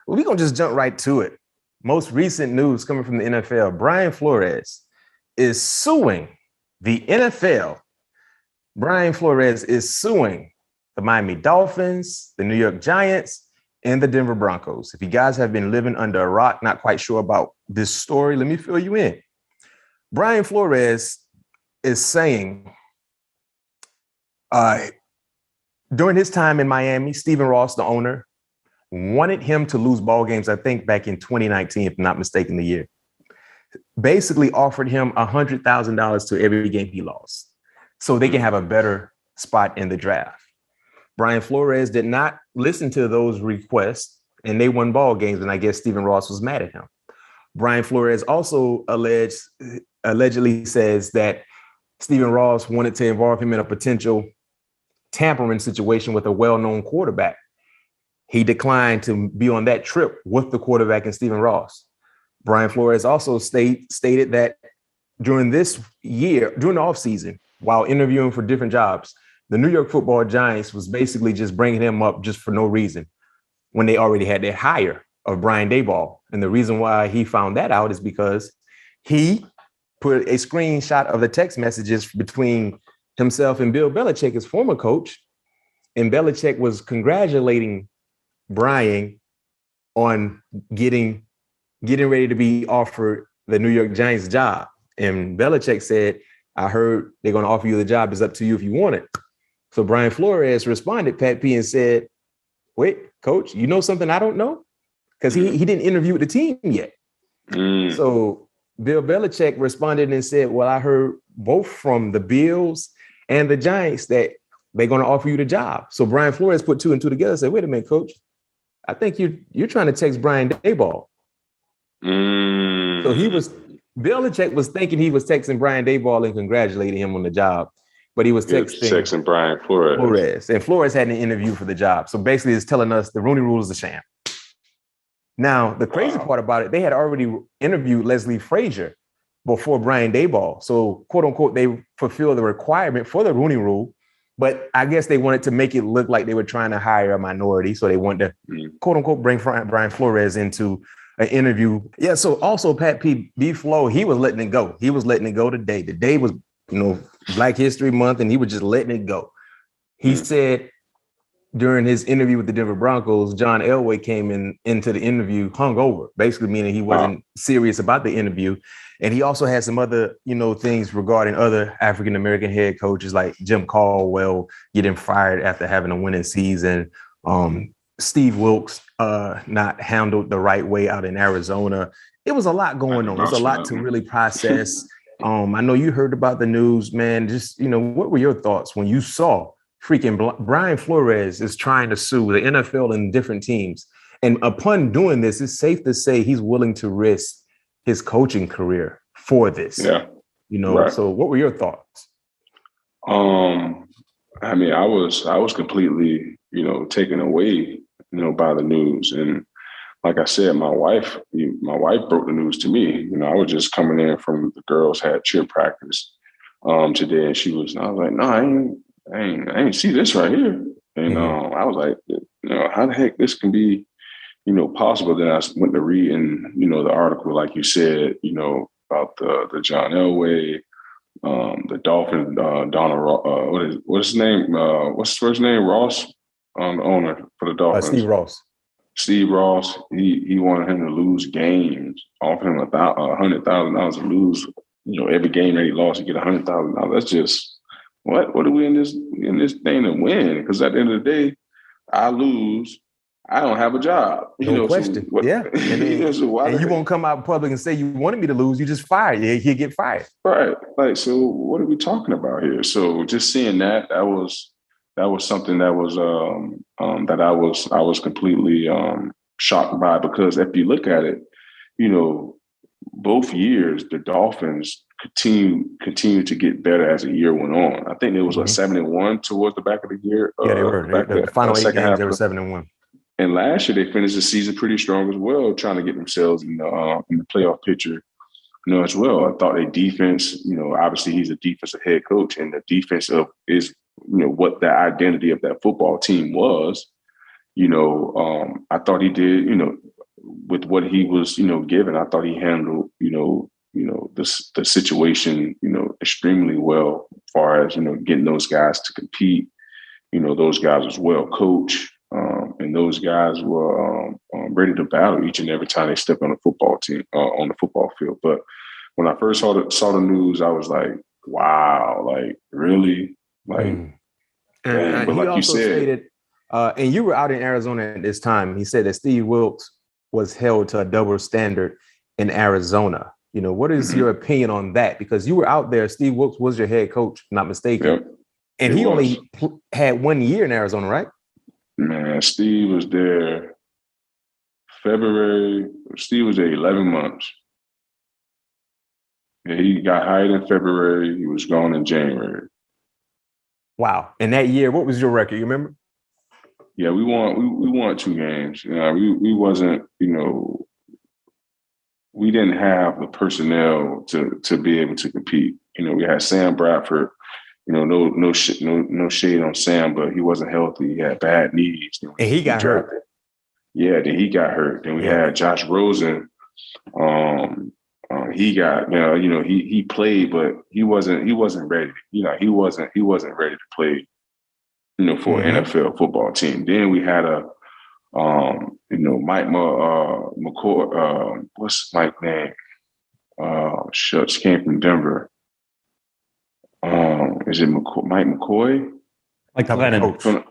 Well, we're going to just jump right to it. Most recent news coming from the NFL, Brian Flores is suing the NFL. Brian Flores is suing the Miami Dolphins, the New York Giants, and the Denver Broncos. If you guys have been living under a rock, not quite sure about this story, let me fill you in. Brian Flores is saying during his time in Miami, Stephen Ross, the owner, wanted him to lose ball games, I think back in 2019, if I'm not mistaken, the year. Basically offered him $100,000 to every game he lost so they can have a better spot in the draft. Brian Flores did not listen to those requests, and they won ball games, and I guess Stephen Ross was mad at him. Brian Flores also allegedly says that Stephen Ross wanted to involve him in a potential tampering situation with a well-known quarterback. He declined to be on that trip with the quarterback and Stephen Ross. Brian Flores also stated that during this year, during the offseason, while interviewing for different jobs, the New York Football Giants was basically just bringing him up just for no reason when they already had their hire of Brian Daboll. And the reason why he found that out is because he put a screenshot of the text messages between himself and Bill Belichick, his former coach. And Belichick was congratulating Brian on getting ready to be offered the New York Giants job. And Belichick said, I heard they're going to offer you the job. It's up to you if you want it. So Brian Flores responded, Pat P, and said, wait, coach, you know something I don't know? Because he didn't interview with the team yet. So Bill Belichick responded and said, well, I heard both from the Bills and the Giants that they're going to offer you the job. So Brian Flores put two and two together and said, wait a minute, coach, I think you're trying to text Brian Daboll. So Belichick was thinking he was texting Brian Daboll and congratulating him on the job, but he was texting Brian Flores. And Flores had an interview for the job. So basically it's telling us the Rooney Rule is a sham. Now, the crazy part about it, they had already interviewed Leslie Frazier before Brian Daboll. So quote unquote, they fulfilled the requirement for the Rooney Rule. But I guess they wanted to make it look like they were trying to hire a minority. So they wanted to, quote unquote, bring Brian Flores into an interview. Yeah. So also Pat P. B-Flow, he was letting it go. He was letting it go today. The day was, Black History Month, and he was just letting it go. He said during his interview with the Denver Broncos, John Elway came into the interview hungover, basically meaning he wasn't serious about the interview. And he also had some other, things regarding other African-American head coaches like Jim Caldwell getting fired after having a winning season. Steve Wilks not handled the right way out in Arizona. It was a lot going on. There's a lot to really process. I know you heard about the news, man. Just, what were your thoughts when you saw freaking Brian Flores is trying to sue the NFL and different teams? And upon doing this, it's safe to say he's willing to risk his coaching career for this. Yeah. Right. So what were your thoughts? I mean, I was completely, taken away, by the news. And like I said, my wife broke the news to me. I was just coming in from the girls had cheer practice today, and I was like, no, I ain't see this right here. And I was like, how the heck this can be, possible. Then I went to read the article, like you said, about the John Elway, the Dolphin, Donald, what's his name? What's his first name? Ross, the owner for the Dolphins. Steve Ross. He wanted him to lose games, offer him $100,000 to lose. Every game that he lost, he get $100,000. That's just what are we in this thing to win? Because at the end of the day, I lose. I don't have a job. No question. So yeah. And you won't come out in public and say you wanted me to lose. You just fired. Yeah, he'll get fired. Right. Like, so what are we talking about here? So just seeing that was something that was that I was completely shocked by, because if you look at it, both years the Dolphins continue to get better as the year went on. I think it was 7-1 towards the back of the year. Yeah, they were. The final 8 games, they were 7-1. And last year they finished the season pretty strong as well, trying to get themselves in the playoff picture, as well. I thought their defense, obviously he's a defensive head coach, and the defense is what the identity of that football team was. I thought he did, with what he was, given. I thought he handled, the situation, extremely well as far as, getting those guys to compete. Those guys was well coached, and those guys were ready to battle each and every time they stepped on the football team, on the football field. But when I first saw the news, I was like, wow, like really? Like, dang. But he like you also said, stated, and you were out in Arizona at this time, he said that Steve Wilks was held to a double standard in Arizona. What is your opinion on that? Because you were out there, Steve Wilks was your head coach, not mistaken. Yep, and he only had 1 year in Arizona, right? Man, Steve was there February. Steve was there 11 months. Yeah, he got hired in February. He was gone in January. Wow. And that year, what was your record? You remember? Yeah, we won 2 games. We wasn't, we didn't have the personnel to be able to compete. We had Sam Bradford. No shade on Sam, but he wasn't healthy. He had bad knees. And he got hurt. Yeah, then he got hurt. Then we had Josh Rosen. He got, he played, but he wasn't ready. He wasn't ready to play, for an NFL football team. Then we had Mike McCoy. What's Mike's name? Shucks, came from Denver. Is it Mike McCoy? Mike Glennon.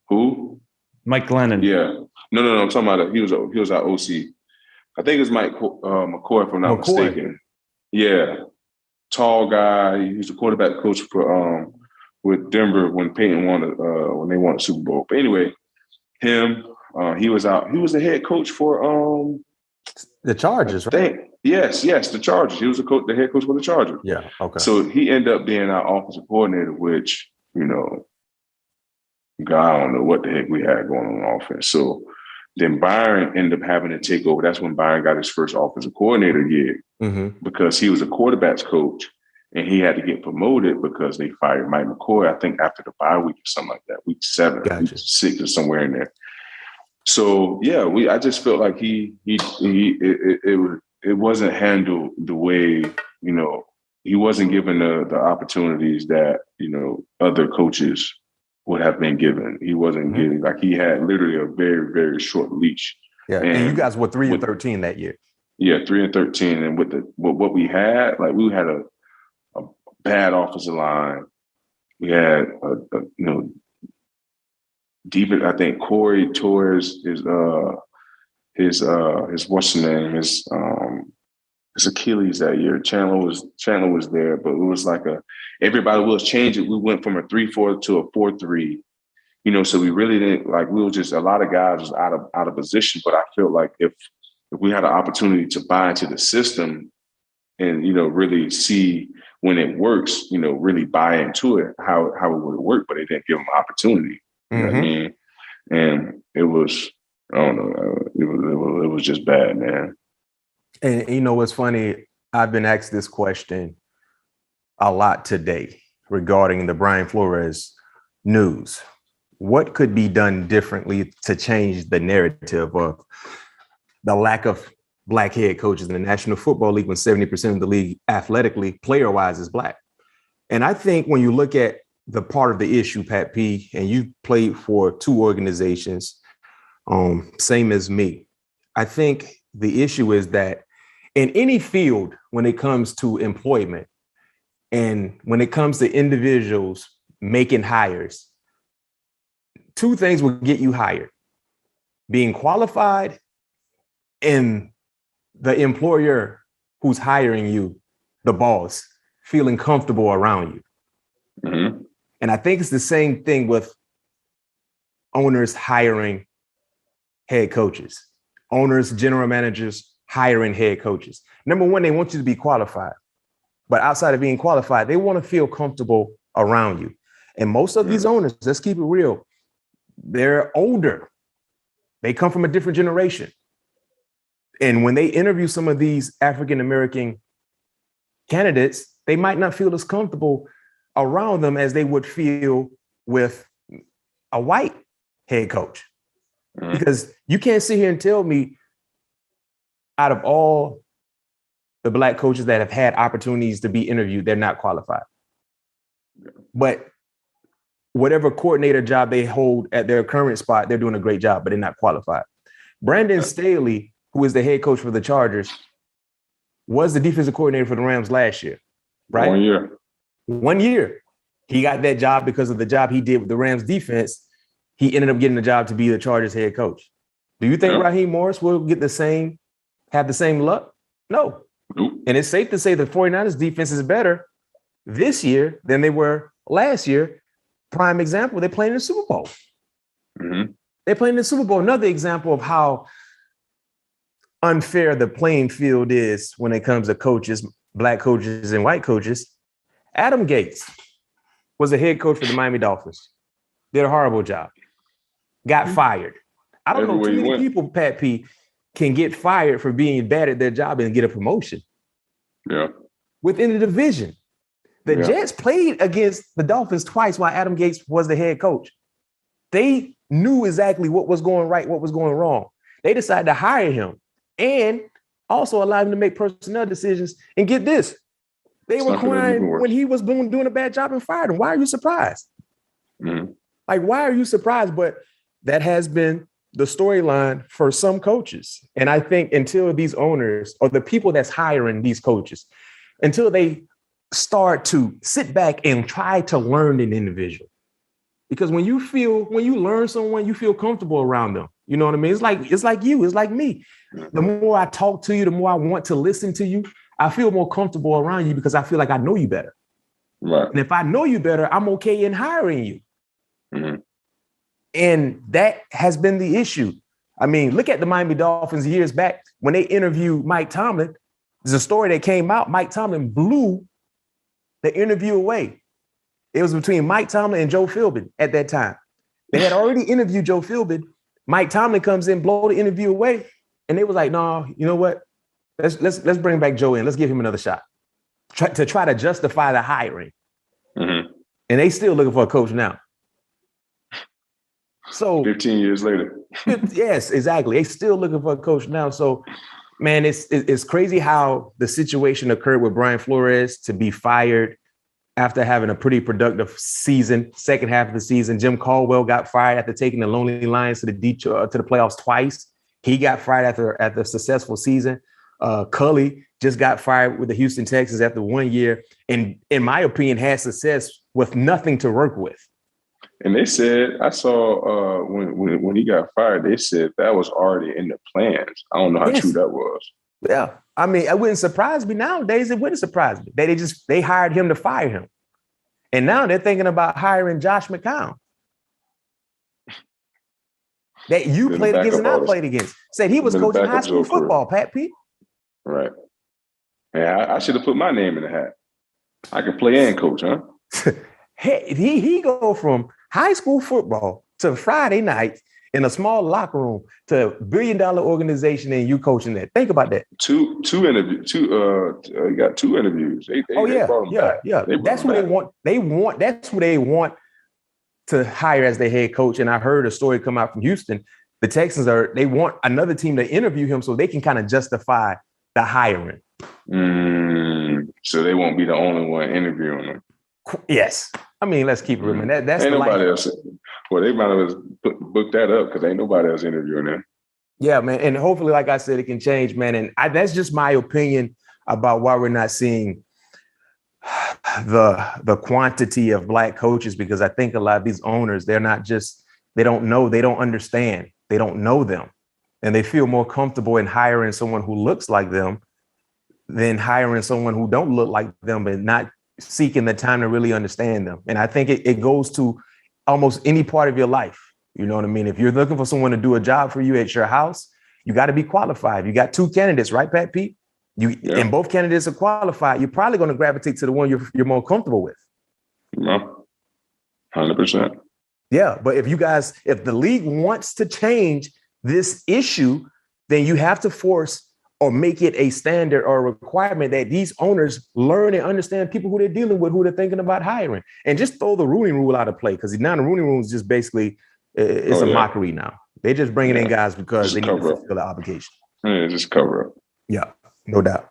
Who? Mike Glennon. Yeah. No. I'm talking about he was our OC. I think it's Mike McCoy, if I'm not mistaken. Yeah. Tall guy. He was the quarterback coach for with Denver when Peyton when they won the Super Bowl. But anyway, him, he was out. He was the head coach for the Chargers, right? Yes, the Chargers. He was the head coach for the Chargers. Yeah, okay. So he ended up being our offensive coordinator, which, God, I don't know what the heck we had going on offense. So then Byron ended up having to take over. That's when Byron got his first offensive coordinator gig because he was a quarterback's coach and he had to get promoted because they fired Mike McCoy, I think after the bye week or something like that, week 7, week 6 or somewhere in there. So yeah, I just felt like it wasn't handled the way, he wasn't given the opportunities that, other coaches would have been given. He wasn't getting, like, he had literally a very, very short leash. Yeah, and you guys were 3-13 that year. Yeah, 3-13. And with what we had, like, we had a bad offensive line. We had deep. I think Corey Torres his what's the name? His Achilles that year. Chandler was there, but it was like everybody was changing. We went from a 3-4 to a 4-3. So we really didn't, like, we were just, a lot of guys was out of position. But I feel like if we had an opportunity to buy into the system and, really see when it works, really buy into it, how it would work, but they didn't give them opportunity. You know what I mean? And it was, I don't know, it was just bad, man. And what's funny, I've been asked this question a lot today regarding the Brian Flores news. What could be done differently to change the narrative of the lack of Black head coaches in the National Football League when 70% of the league athletically, player-wise, is Black? And I think when you look at the part of the issue, Pat P, and you played for 2 organizations, same as me, I think the issue is that in any field, when it comes to employment and when it comes to individuals making hires, 2 things will get you hired: being qualified and the employer who's hiring you, the boss, feeling comfortable around you. Mm-hmm. And I think it's the same thing with owners hiring head coaches, owners, general managers hiring head coaches. Number one, they want you to be qualified. But outside of being qualified, they want to feel comfortable around you. And most of these owners, let's keep it real, they're older. They come from a different generation. And when they interview some of these African-American candidates, they might not feel as comfortable around them as they would feel with a white head coach. Because you can't sit here and tell me out of all the Black coaches that have had opportunities to be interviewed, they're not qualified. But whatever coordinator job they hold at their current spot, they're doing a great job, but they're not qualified. Brandon Staley, who is the head coach for the Chargers, was the defensive coordinator for the Rams last year, right? 1 year. 1 year. He got that job because of the job he did with the Rams defense. He ended up getting the job to be the Chargers head coach. Do you think Raheem Morris will have the same luck? No. Nope. And it's safe to say the 49ers defense is better this year than they were last year. Prime example, they're playing in the Super Bowl. Mm-hmm. They're playing in the Super Bowl. Another example of how unfair the playing field is when it comes to coaches, Black coaches and white coaches. Adam Gates was a head coach for the Miami Dolphins. Did a horrible job. Got fired. I don't know too many people, Pat P, can get fired for being bad at their job and get a promotion. Yeah. Within the division. The Jets played against the Dolphins twice while Adam Gates was the head coach. They knew exactly what was going right, what was going wrong. They decided to hire him and also allow him to make personnel decisions. And get this, they were crying when he was doing a bad job and fired him. Why are you surprised? Mm-hmm. Like, why are you surprised? But that has been the storyline for some coaches. And I think until these owners or the people that's hiring these coaches, until they start to sit back and try to learn an individual. Because when you learn someone, you feel comfortable around them. You know what I mean? It's like you, it's like me. The more I talk to you, the more I want to listen to you, I feel more comfortable around you because I feel like I know you better. Right. And if I know you better, I'm okay in hiring you. Mm-hmm. And that has been the issue. I mean, look at the Miami Dolphins years back when they interviewed Mike Tomlin. There's a story that came out. Mike Tomlin blew the interview away. It was between Mike Tomlin and Joe Philbin at that time. They had already interviewed Joe Philbin. Mike Tomlin comes in, blow the interview away, and they was like, "No, you know what? Let's bring back Joe in. Let's give him another shot." Try to justify the hiring. Mm-hmm. And they still looking for a coach now. So 15 years later. Yes, exactly. They still looking for a coach now. So, man, it's crazy how the situation occurred with Brian Flores to be fired after having a pretty productive season, second half of the season. Jim Caldwell got fired after taking the Lonely Lions to the playoffs twice. He got fired after a successful season. Cully just got fired with the Houston Texans after 1 year, and in my opinion, had success with nothing to work with. And they said, I saw when he got fired, they said that was already in the plans. I don't know how true that was. Yeah. I mean, it wouldn't surprise me nowadays. It wouldn't surprise me. They hired him to fire him. And now they're thinking about hiring Josh McCown. That you played against and I played against. Said he was coaching high school football, Pat P. Right. Yeah, I should have put my name in the hat. I can play and coach, huh? Hey, he go from high school football to Friday night in a small locker room to $1 billion organization and you coaching that. Think about that. Two interviews. He got 2 interviews. They brought him back. Yeah. That's who they want. That's who they want to hire as their head coach. And I heard a story come out from Houston. The Texans they want another team to interview him so they can kind of justify the hiring. So they won't be the only one interviewing him. Yes. I mean, let's keep it real, man. That's ain't nobody else. Well, they might have booked that up because ain't nobody else interviewing them. Yeah, man. And hopefully, like I said, it can change, man. And that's just my opinion about why we're not seeing the quantity of Black coaches, because I think a lot of these owners, they don't know, they don't understand, they don't know them. And they feel more comfortable in hiring someone who looks like them than hiring someone who don't look like them, but not seeking the time to really understand them. And I think it goes to almost any part of your life. You know what I mean? If you're looking for someone to do a job for you at your house, you got to be qualified. You got 2 candidates, right, Pat Pete? And both candidates are qualified. You're probably going to gravitate to the one you're more comfortable with. Yeah, 100%. Yeah, but if the league wants to change this issue, then you have to force or make it a standard or a requirement that these owners learn and understand people who they're dealing with, who they're thinking about hiring, and just throw the Rooney Rule out of play, because now the Rooney Rule is just basically It's a mockery now. They're just bringing in guys because just they need to fulfill the obligation. Yeah, just cover up. Yeah, no doubt.